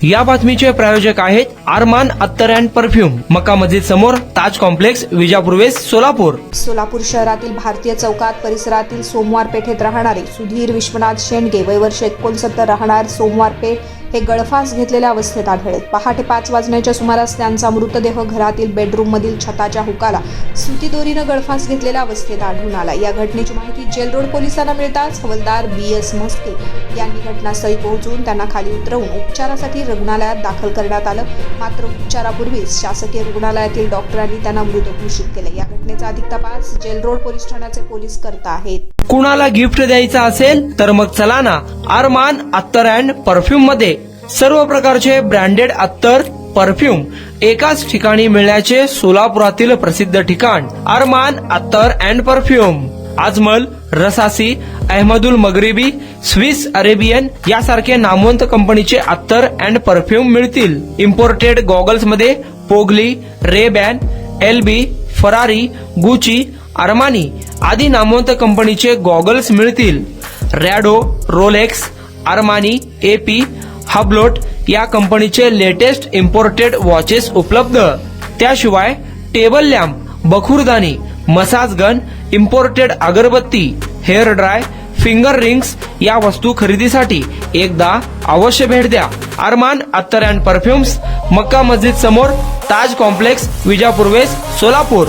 या बातमीचे प्रायोजक आहेत अरमान अत्तर अँड परफ्यूम, मक्का मस्जिद समोर, ताज कॉम्प्लेक्स, विजापूर वेस्ट, सोलापूर. सोलापूर शहरातील भारतीय चौकात परिसरातील सोमवार पेठेत राहणारे सुधीर विश्वनाथ शेंडगे वय वर्ष 69 राहणार सोमवार पेठ हे गळफास घेतलेल्या अवस्थेत आढळले. पहाटे 5 वाजण्याच्या सुमारास त्यांचा मृतदेह घरातील बेडरूम मधील छताच्या हुकाला सुती दोरीनं गळफास घेतलेल्या अवस्थेत आढळून आला. या घटनेची माहिती जेल रोड पोलिसांना मिळताच हवालदार BS मस्के यांनी घटनास्थळी पोहोचून त्यांना खाली उतरवून उपचारासाठी रुग्णालयात दाखल करण्यात आलं. मात्र उपचारापूर्वीच शासकीय रुग्णालयातील डॉक्टरांनी त्यांना मृत घोषित केले. या घटनेचा अधिक तपास जेल रोड पोलीस ठाण्याचे पोलीस करत आहेत. कुणाला गिफ्ट द्यायचं असेल तर मग चला ना अरमान अत्तर अँड परफ्यूम मध्ये. सर्व प्रकारचे ब्रँडेड अत्तर परफ्यूम एकाच ठिकाणी मिळण्याचे सोलापुरातील प्रसिद्ध ठिकाण अरमान अत्तर and perfume. Ajmal, Rasasi, Ahmed Al Maghribi, Swiss Arabian यासारखे नामवंत कंपनीचे अत्तर अँड परफ्यूम मिळतील. इम्पोर्टेड गॉगल्स मध्ये पोगली, Ray Ban, LB, Ferrari, Gucci, Armani आदी नामवंत कंपनीचे गॉगल्स मिळतील. Rado, Rolex, Armani, AP, Hublot या कंपनीचे लेटेस्ट इम्पोर्टेड वॉचेस उपलब्ध. त्याशिवाय टेबल लॅम्प, बखुरदानी, मसाज गन, इम्पोर्टेड अगरबत्ती, हेअर ड्राय, फिंगर रिंग्स या वस्तू खरेदीसाठी एकदा अवश्य भेट द्या. अरमान अत्तर अँड परफ्यूम्स, मक्का मस्जिद समोर, ताज कॉम्प्लेक्स, विजापूर वेस्ट, सोलापूर.